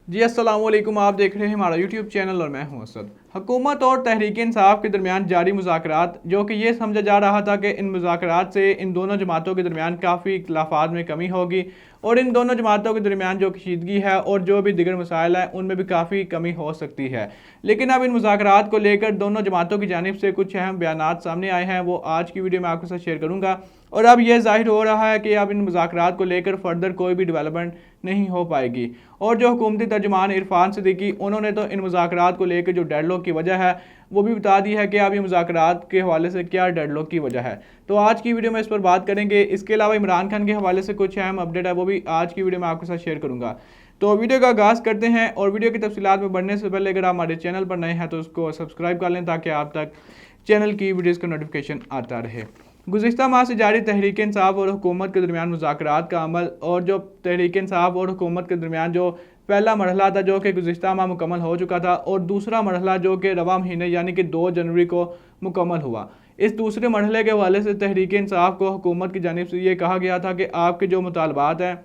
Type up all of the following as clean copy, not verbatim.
जी अस्सलाम वालेकुम। आप देख रहे हैं हमारा यूट्यूब चैनल और मैं हूं असद। हुकूमत और तहरीक इंसाफ के दरमियान जारी मुज़ाकरात, जो कि ये समझा जा रहा था कि इन मुज़ाकरात से इन दोनों जमातों के दरमियान काफ़ी इख्तिलाफ़ात में कमी होगी और इन दोनों जमातों के दरमियान जो कशीदगी है और जो भी दिगर मसाइल हैं उनमें भी काफ़ी कमी हो सकती है। लेकिन अब इन मुज़ाकरात को लेकर दोनों जमातों की जानिब से कुछ अहम बयानात सामने आए हैं, वो आज की वीडियो में आपके साथ शेयर करूँगा। और अब यह ज़ाहिर हो रहा है कि अब इन मुज़ाकरात को लेकर फर्दर कोई भी डेवलपमेंट नहीं हो पाएगी। और जो हुकूमती तर्जुमान इरफान सिद्दीकी, उन्होंने तो इन मुज़ाकरात को लेकर जो डेडलॉक की वजह है वो भी बता दी है कि अब ये मुज़ाकरात के हवाले से क्या डेडलॉक की वजह है। तो आज की वीडियो में इस पर बात करेंगे। इसके अलावा इमरान खान के हवाले से कुछ अहम अपडेट है, वो भी आज की वीडियो में आपके साथ शेयर करूँगा। तो वीडियो का आगाज़ करते हैं। और वीडियो की तफसीलात में बढ़ने से पहले अगर आप हमारे चैनल पर नए हैं तो उसको सब्सक्राइब कर लें ताकि आप तक चैनल की वीडियोज़ का नोटिफिकेशन आता रहे। गुज़िश्ता माह से जारी तहरीक इंसाफ और हुकूमत के दरमियान मुज़ाकरात का अमल, और जो तहरीक इंसाफ और हुकूमत के दरमियान जो पहला मरहला था जो कि गुज़िश्ता माह मुकम्मल हो चुका था, और दूसरा मरहला जो कि रवा महीने यानी कि 2 जनवरी को मुकम्मल हुआ। इस दूसरे मरहले के हवाले से तहरीक इंसाफ को हुकूमत की जानिब से ये कहा गया था कि आपके जो मुतालबात हैं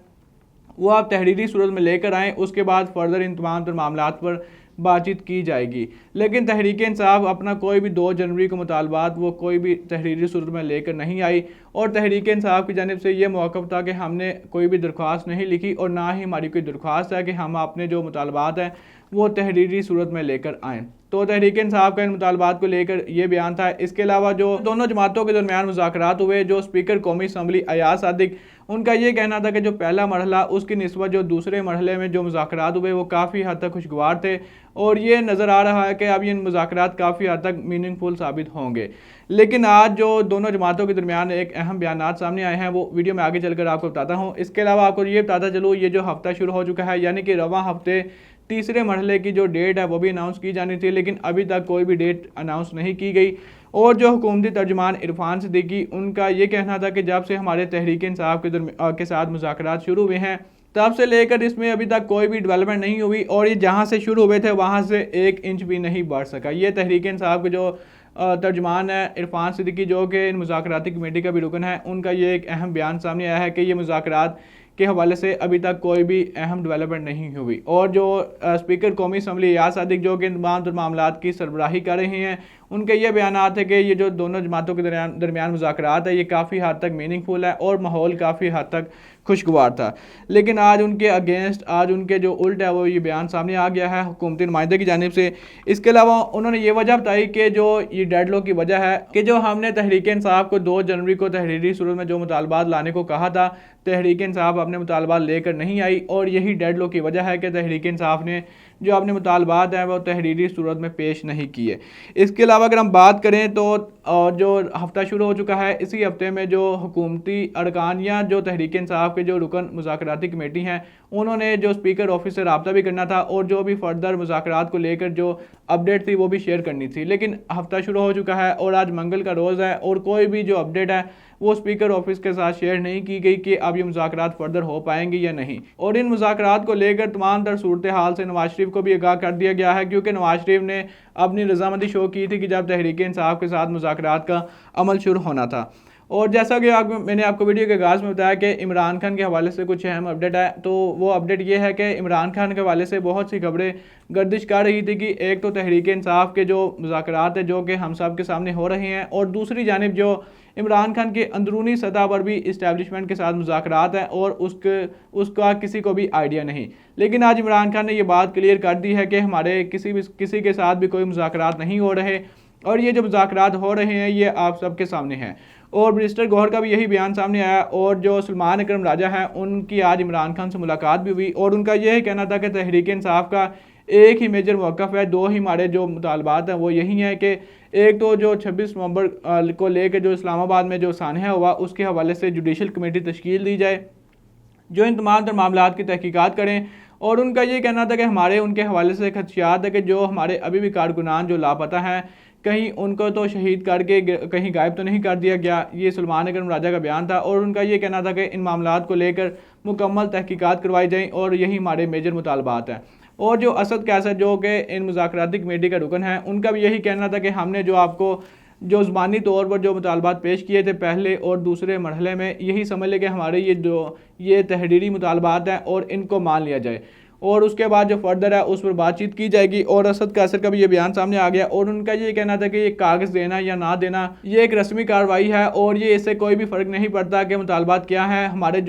वो आप तहरीरी सूरत में लेकर आएँ, उसके बाद फर्दर इन तमाम मामलात पर बातचीत की जाएगी। लेकिन तहरीक इंसाफ अपना कोई भी 2 जनवरी को मुतालबात वो कोई भी तहरीरी सूरत में लेकर नहीं आई, और तहरीक इंसाफ की जानिब से ये मौक़िफ़ था कि हमने कोई भी दरख्वास्त नहीं लिखी और ना ही हमारी कोई दरख्वास्त है कि हम अपने जो मुतालबात हैं वो तहरीरी सूरत में लेकर आएँ। तो तहरीक इंसाफ का इन मुतालबात को लेकर ये बयान था। इसके अलावा जो दोनों जमातों के दरमियान मुज़ाकरात हुए, जो स्पीकर कौमी असम्बली अयाज सादिक, उनका ये कहना था कि जो पहला मरहला उसकी निस्बत जो दूसरे मरहले में जो मुज़ाकरात हुए वो काफ़ी हद तक खुशगवार थे, और ये नज़र आ रहा है कि अब ये मुज़ाकरात काफ़ी हद तक मीनिंगफुल साबित होंगे। लेकिन आज जो दोनों जमातों के दरमियान एक अहम बयानात सामने आए हैं वो वीडियो में आगे चलकर आपको बताता हूँ। इसके अलावा आपको ये बताता चलूँ, ये जो हफ्ता शुरू हो चुका है यानी कि रवां हफ्ते तीसरे मरहले की जो डेट है वो भी अनाउंस की जानी थी, लेकिन अभी तक कोई भी डेट अनाउंस नहीं की गई। और जो हुकूमती तर्जुमान इरफान सिद्दीकी, उनका ये कहना था कि जब से हमारे तहरीक इंसाफ के साथ मुज़ाकरात शुरू हुए हैं तब से लेकर इसमें अभी तक कोई भी डेवलपमेंट नहीं हुई, और ये जहाँ से शुरू हुए थे वहाँ से 1 इंच भी नहीं बढ़ सका। ये तहरीक इंसाफ के जो तर्जुमान है इरफान सिद्दीकी, जो कि इन मुज़ाकराती कमेटी का भी रुकन है, उनका ये एक अहम बयान सामने आया है कि ये मुज़ाकरात के हवाले से अभी तक कोई भी अहम डेवलपमेंट नहीं हुई। और जो स्पीकर कौमी असम्बली अयाज सादिक, जो कि तमाम मामलात की सरबराही कर रहे हैं, उनके ये बयान थे कि ये जो दोनों जमातों के दरमियान मुज़ाकरात है ये काफ़ी हद तक मीनिंगफुल है और माहौल काफ़ी हद तक खुशगवार था। लेकिन आज उनके अगेंस्ट, आज उनके जो उल्ट है वो ये बयान सामने आ गया है हुकूमती नुमाइंदे की जानिब से। इसके अलावा उन्होंने ये वजह बताई कि जो ये डेडलॉक की वजह है कि जो हमने तहरीक इंसाफ को 2 जनवरी को तहरीरी सूरत में जो मुतालबात लाने को कहा था, तहरीक इंसाफ अपने मुतालबात लेकर नहीं आई, और यही डेडलॉक की वजह है कि तहरीक इंसाफ ने जो अपने मुतालबात हैं वो तहरीरी सूरत में पेश नहीं किए। इसके अलावा अगर हम बात करें तो जो हफ्ता शुरू हो चुका है, इसी हफ्ते में जो हुकूमती अरकान या जो तहरीक इंसाफ के जो रुकन मुज़ाकराती कमेटी हैं, उन्होंने जो स्पीकर ऑफिस से रब्ता भी करना था और जो भी फर्दर मुज़ाकरात को लेकर जो अपडेट थी वो भी शेयर करनी थी। लेकिन हफ्ता शुरू हो चुका है और आज मंगल का रोज़ है, और कोई भी जो अपडेट है वो स्पीकर ऑफिस के साथ शेयर नहीं की गई कि अब ये मुज़ाकरात फर्दर हो पाएंगे या नहीं। और इन मुज़ाकरात को लेकर तमाम तर सूरत हाल से नवाज शरीफ को भी आगाह कर दिया गया है, क्योंकि नवाज शरीफ ने अपनी रजामंदी शो की थी कि जब तहरीक इंसाफ के साथ मुज़ाकरात का अमल शुरू होना था। और जैसा कि मैंने आपको वीडियो के आगाज़ में बताया कि इमरान खान के हवाले से कुछ अहम अपडेट है, तो वो अपडेट ये है कि इमरान खान के हवाले से बहुत सी खबरें गर्दिश कर रही थी कि एक तो तहरीक इंसाफ के जो मुज़ाकरात है जो कि हम सब के सामने हो रहे हैं, और दूसरी जानिब जो इमरान खान के अंदरूनी सतह पर भी इस्टेब्लिशमेंट के साथ मुज़ाकरात हैं और उसका किसी को भी आइडिया नहीं। लेकिन आज इमरान खान ने ये बात क्लियर कर दी है कि हमारे किसी के साथ भी कोई मुज़ाकरात नहीं हो रहे, और ये जो मुज़ाकरात हो रहे हैं ये आप सबके सामने हैं। और मिनिस्टर गौहर का भी यही बयान सामने आया, और जो सलमान अकरम राजा हैं उनकी आज इमरान खान से मुलाकात भी हुई, और उनका यही कहना था कि तहरीक इंसाफ का एक ही मेजर मौक़िफ़ है, 2 ही हमारे जो मुतालबात हैं वो यही हैं कि एक तो जो 26 नवंबर को लेकर जो इस्लामाबाद में जो सानहा हुआ उसके हवाले से जुडिशल कमेटी तश्कील दी जाए जो इन तमाम मामलात की तहकीकात करें। और उनका ये कहना था कि हमारे उनके हवाले से खदशात है कि जो हमारे अभी भी कारकुनान जो लापता हैं, कहीं उनको तो शहीद करके कहीं गायब तो नहीं कर दिया गया। ये सलमान अकरम राजा का बयान था, और उनका ये कहना था कि इन मामलात को लेकर मुकम्मल तहकीकात करवाई जाएँ और यही हमारे मेजर मुतालबात हैं। और जो असद कैसर जो कि इन मुज़ाकराती कमेटी का रुकन है, उनका भी यही कहना था कि हमने जो आपको जो ज़बानी तौर पर जो मुतालबात पेश किए थे पहले और दूसरे मरहले में, यही समझ लें कि हमारे ये तहरीरी मुतालबात हैं और इनको मान लिया जाए। और उसके बाद जो फर्दर है उस पर बातचीत की जाएगी। और असद कैसर का भी ये बयान सामने आ गया और उनका ये कहना था कि ये कागज़ देना या ना देना ये एक रस्मी कार्रवाई है और ये इससे कोई भी फ़र्क नहीं पड़ता कि मुतालबात क्या हैं। हमने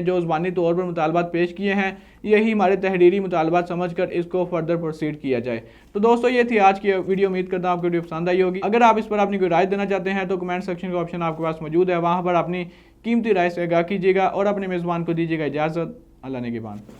जो ज़बानी तौर पर मुतालबात पेश किए हैं यही हमारे तहरीरी मुतालबात समझकर इसको फर्दर प्रोसीड किया जाए। तो दोस्तों ये थी आज की वीडियो। उम्मीद करता हूँ आपको वीडियो पसंद आई होगी। अगर आप इस पर अपनी कोई राय देना चाहते हैं तो कमेंट सेक्शन का ऑप्शन आपके पास मौजूद है, वहाँ पर अपनी कीमती राय से आगाह कीजिएगा और अपने मेज़बान को दीजिएगा इजाज़त। अल्लाह ने के बाद।